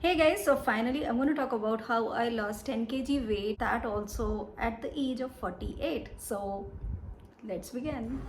Hey guys, so finally I'm going to talk about how I lost 10 kg weight, that also at the age of 48. So let's begin.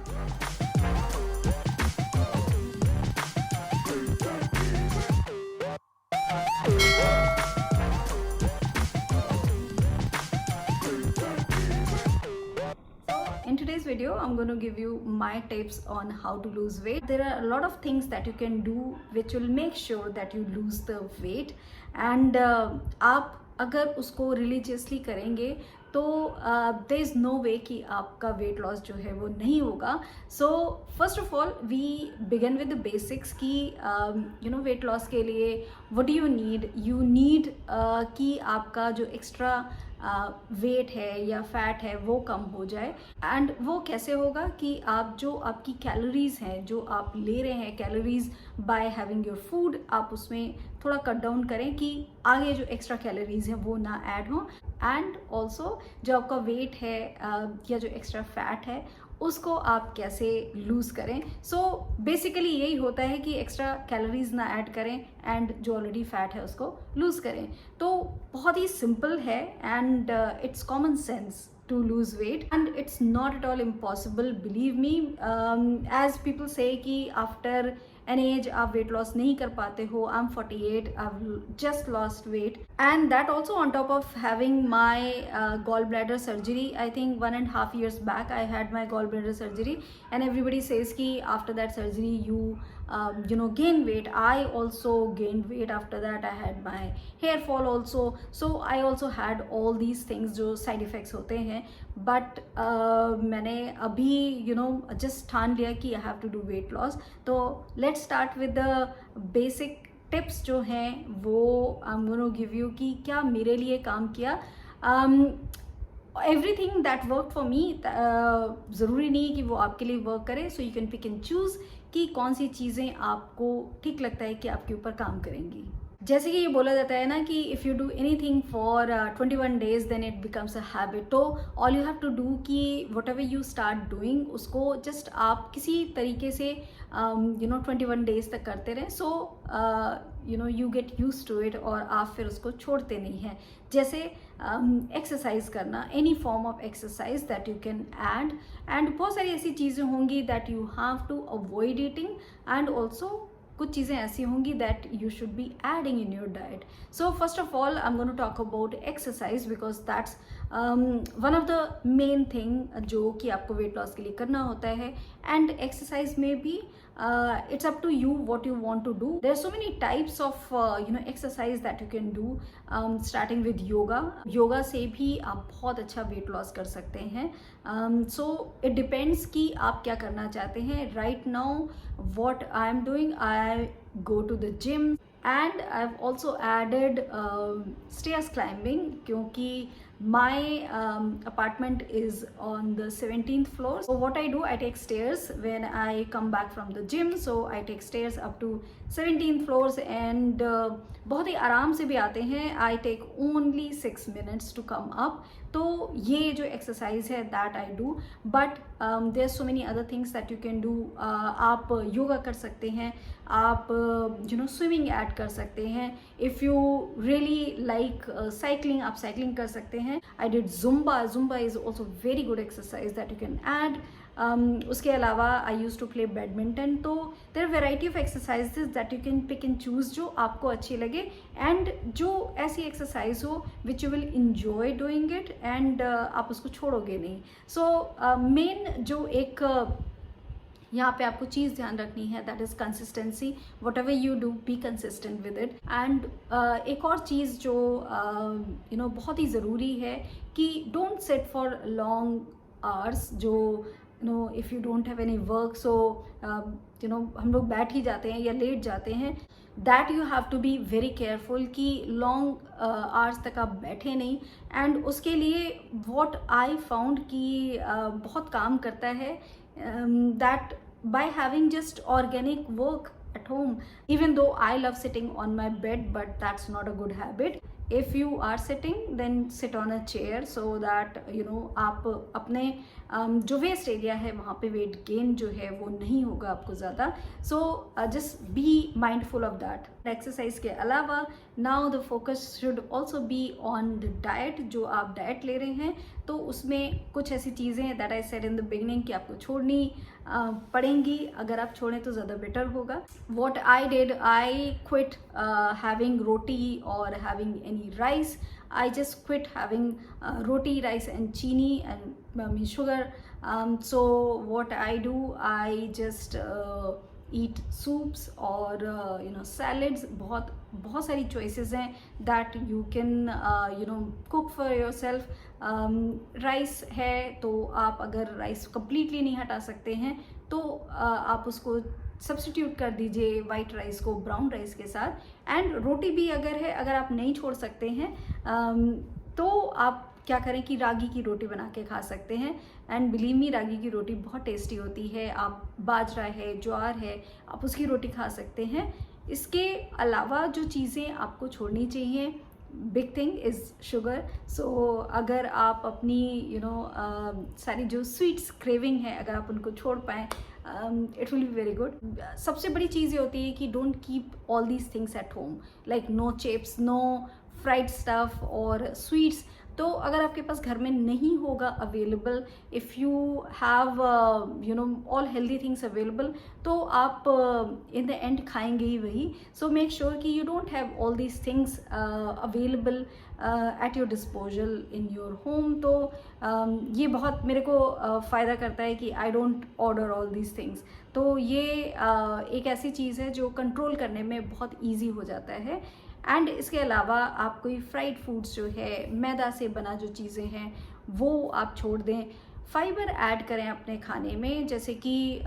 In today's video, I'm going to give you my tips on how to lose weight. There are a lot of things that you can do which will make sure that you lose the weight, and आप अगर उसको religiously करेंगे तो there is no वे कि आपका wait loss जो है वो नहीं होगा. So first of all we begin with the basics कि वेट लॉस के लिए व्हाट डू यू नीड कि आपका जो एक्स्ट्रा वेट है या फैट है वो कम हो जाए. एंड वो कैसे होगा कि आप जो आपकी कैलोरीज हैं जो आप ले रहे हैं calories by having your food, आप उसमें थोड़ा कट डाउन करें कि आगे जो एक्स्ट्रा कैलोरीज हैं वो ना ऐड हों. एंड ऑल्सो जो आपका वेट है या जो एक्स्ट्रा फैट है उसको आप कैसे लूज़ करें. सो बेसिकली यही होता है कि एक्स्ट्रा कैलोरीज ना ऐड करें एंड जो ऑलरेडी फैट है उसको लूज़ करें. तो बहुत ही सिंपल है and it's common sense to lose weight and it's not at all impossible, believe me. As people say कि after an age आप weight loss नहीं कर पाते हो. I'm 48, I've just lost weight and that also on top of having my gallbladder surgery. I think 1.5 years back I had my gallbladder surgery and everybody says कि after that surgery you gain weight. I also gained weight after that. I had my hair fall also, so I also had all these things जो side effects होते हैं. But मैंने अभी just ठान लिया कि I have to do weight loss. तो let's start with the basic tips जो हैं वो I am gonna give you कि क्या मेरे लिए काम किया. Everything that work for me, ज़रूरी नहीं है कि वो आपके लिए वर्क करे. So you can pick and choose कि कौन सी चीज़ें आपको ठीक लगता है कि आपके ऊपर काम करेंगी. जैसे कि ये बोला जाता है ना कि if you do anything for 21 days then it becomes a habit. तो all you have to do कि whatever you start doing उसको जस्ट आप किसी तरीके से 21 days तक करते रहें. So you get used to it और आप फिर उसको छोड़ते नहीं हैं. जैसे एक्सरसाइज करना, any form of exercise that you can add. And बहुत सारी ऐसी चीज़ें होंगी that you have to avoid eating and also कुछ चीज़ें ऐसी होंगी that you should be adding in your diet. So first of all I am going to talk about exercise because that's one of the main thing जो कि आपको wait loss के लिए करना होता है. एंड एक्सरसाइज में भी it's up to you what you want to do. There are so many types of exercise that you can do, starting with yoga से भी आप बहुत अच्छा वेट लॉस कर सकते हैं. So it depends कि आप क्या करना चाहते हैं. Right now what I am doing, I go to the gym and I've also added stairs climbing क्योंकि my apartment is on the 17th floor. So what I do, I take stairs when I come back from the gym. So I take stairs up to 17th floors and बहुत ही आराम से भी आते हैं. I take only 6 minutes to come up. तो ये जो exercise है that I do. But there so many other things that you can do. आप योगा कर सकते हैं, आप स्विमिंग ऐड कर सकते हैं. If you really like cycling, आप साइकिलिंग कर सकते हैं. I did Zumba. Zumba is also very good exercise that you can add. उसके अलावा I use to play badminton. तो there are variety of exercises that you can pick and choose जो आपको अच्छी लगे एंड जो ऐसी एक्सरसाइज हो which you will enjoy doing it and आप उसको छोड़ोगे नहीं. सो मेन जो एक यहाँ पे आपको चीज़ ध्यान रखनी है that is consistency. Whatever you do be consistent with it. And एक और चीज़ जो बहुत ही ज़रूरी है कि don't sit for long hours. जो if you don't have any work, so हम लोग बैठ ही जाते हैं या लेट जाते हैं. That you have to be very careful कि लॉन्ग आवर्स तक आप बैठे नहीं. एंड उसके लिए वॉट आई फाउंड कि बहुत काम करता है that by having just organic work at home. Even though I love sitting on my bed, but that's not a good habit. If you are sitting then sit on a chair so that you know आप अपने जो waste area है वहाँ पे weight gain जो है वो नहीं होगा आपको ज़्यादा. So just be mindful of that. Exercise के अलावा now the focus should also be on the diet. जो आप डाइट ले रहे हैं तो उसमें कुछ ऐसी चीज़ें that I said in the beginning कि आपको छोड़नी पड़ेंगी. अगर आप छोड़ें तो ज़्यादा बेटर होगा. What I did, I quit having roti और having any rice. I just quit having roti, rice and chini and sugar. So what I do, I just eat soups or you know salads. बहुत सारी choices हैं that you can you know cook for yourself. Rice है तो आप अगर rice completely नहीं हटा सकते हैं तो आप उसको सब्सटीट्यूट कर दीजिए वाइट राइस को ब्राउन राइस के साथ. एंड रोटी भी अगर है, अगर आप नहीं छोड़ सकते हैं तो आप क्या करें कि रागी की रोटी बना के खा सकते हैं. एंड बिलीव मी, रागी की रोटी बहुत टेस्टी होती है. आप बाजरा है, ज्वार है, आप उसकी रोटी खा सकते हैं. इसके अलावा जो चीज़ें आपको छोड़नी चाहिए, बिग थिंग इज़ शुगर. सो अगर आप अपनी यू नो सारी जो स्वीट्स क्रेविंग है अगर आप उनको छोड़ पाएँ, it will be very good. सबसे बड़ी चीज़ ये होती है कि don't keep all these things at home, like no chips, no fried stuff और स्वीट्स. तो अगर आपके पास घर में नहीं होगा available, if you have you know all healthy things available, तो आप इन द एंड खाएंगे ही वही. सो मेक श्योर कि you don't have all these things available at your disposal in your home. तो ये बहुत मेरे को फ़ायदा करता है कि I don't order all these things. तो ये एक ऐसी चीज़ है जो कंट्रोल करने में बहुत ईजी हो जाता है. एंड इसके अलावा आप कोई फ्राइड फूड्स जो है, मैदा से बना जो चीज़ें हैं वो आप छोड़ दें. फाइबर ऐड करें अपने खाने में, जैसे कि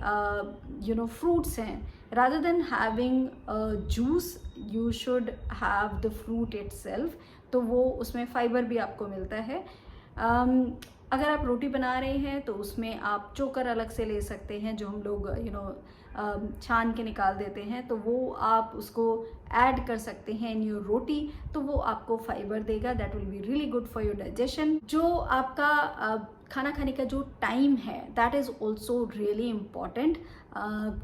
यू नो फ्रूट्स हैं. Rather than having juice you should have the fruit itself. तो वो उसमें फाइबर भी आपको मिलता है. अगर आप रोटी बना रहे हैं तो उसमें आप चोकर अलग से ले सकते हैं जो हम लोग यू नो छान के निकाल देते हैं, तो वो आप उसको ऐड कर सकते हैं इन योर रोटी. तो वो आपको फाइबर देगा. That will be really good for your digestion. जो आपका खाना खाने का जो टाइम है that is also really important.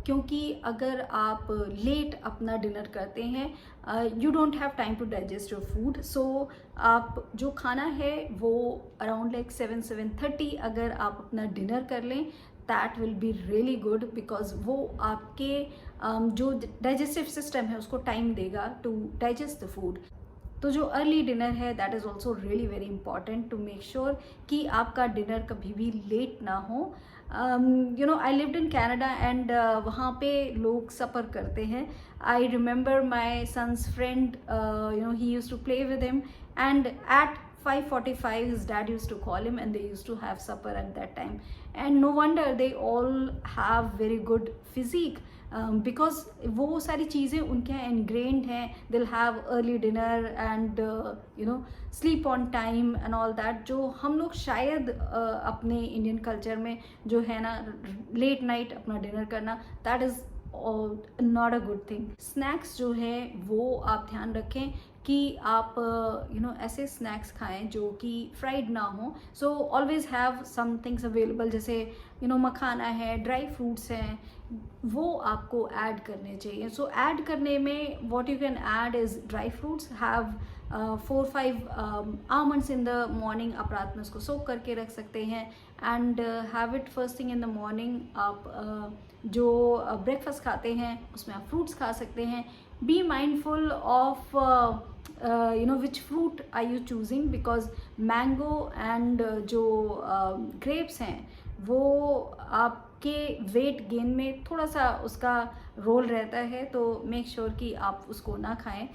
क्योंकि अगर आप लेट अपना डिनर करते हैं you don't have time to digest your food. So आप जो खाना है वो अराउंड लाइक 7-7:30 अगर आप अपना डिनर कर लें, that will be really good because वो आपके जो डाइजेस्टिव सिस्टम है उसको टाइम देगा टू डाइजेस्ट द फूड. तो जो अर्ली डिनर है that is also really very important to make sure कि आपका डिनर कभी भी लेट ना हो. You know I lived in Canada and वहाँ पे लोग सफ़र करते हैं. I remember my son's friend, you know he used to play with him and at 5:45 his dad used to call him and they used to have supper at that time. And no wonder they all have very good physique because वो सारी चीज़ें उनके यहाँ ingrained हैं. They'll have early dinner and you know sleep on time and all that. जो हम लोग शायद अपने इंडियन कल्चर में जो है ना लेट नाइट अपना डिनर करना, that is not a good thing. Snacks जो है वो आप ध्यान रखें कि आप यू नो ऐसे स्नैक्स खाएं जो कि फ्राइड ना हो. So always have some things available, जैसे यू नो मखाना है, ड्राई फ्रूट्स हैं, वो आपको ऐड करने चाहिए. सो ऐड करने में what you can add is dry fruits. Have 4-5 almonds in the morning. आप रात में उसको सोक करके रख सकते हैं and have it first thing in the morning. आप जो ब्रेकफास्ट खाते हैं उसमें आप फ्रूट्स खा सकते हैं. Be mindful of you know which fruit are you choosing because mango and जो grapes हैं वो आपके वेट गेन में थोड़ा सा उसका रोल रहता है. तो मेक श्योर कि आप उसको ना खाएं.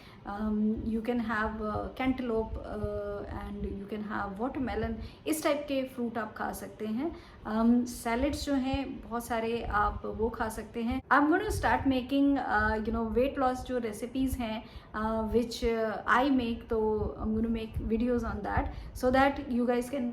You can have cantaloupe and you can have watermelon. इस टाइप के फ्रूट आप खा सकते हैं. सैलड्स जो हैं बहुत सारे आप वो खा सकते हैं. I am going to start making you know weight loss जो रेसिपीज़ हैं which I make. तो I'm going to make videos on that so that you guys can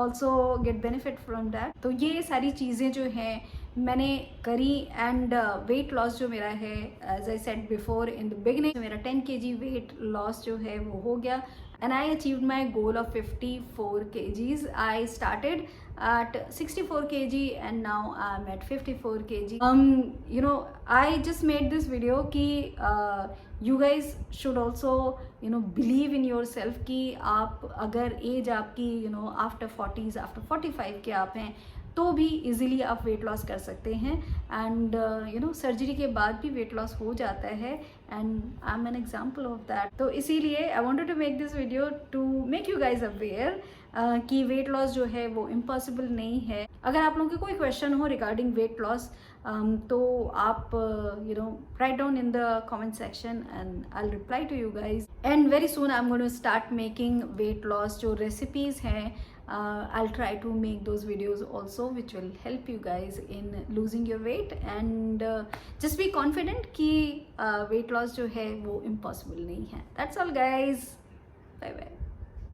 also get benefit from that. तो ये सारी चीज़ें जो हैं मैंने करी एंड वेट लॉस जो मेरा है, as I said before in the beginning, मेरा 10 kg वेट लॉस जो है वो हो गया and I achieved my goal of 54 kgs. I started at 64 kg and now I'm at 54 kg. You know, I just made this video कि you guys should also believe in yourself कि आप अगर as आपकी after 40s after 45 के आप हैं तो भी इजीली आप वेट लॉस कर सकते हैं एंड सर्जरी के बाद भी वेट लॉस हो जाता है and I am an example of that. तो इसीलिए I wanted to make this video to make you guys aware कि वेट लॉस जो है वो इम्पॉसिबल नहीं है. अगर आप लोगों के कोई क्वेश्चन हो रिगार्डिंग वेट लॉस तो आप write down in the comment section and I will reply to you guys. And very soon I am going to start making weight loss जो रेसिपीज हैं. I'll try to make those videos also which will help you guys in losing your weight and just be confident कि weight loss जो है वो impossible नहीं है. That's all guys. Bye bye.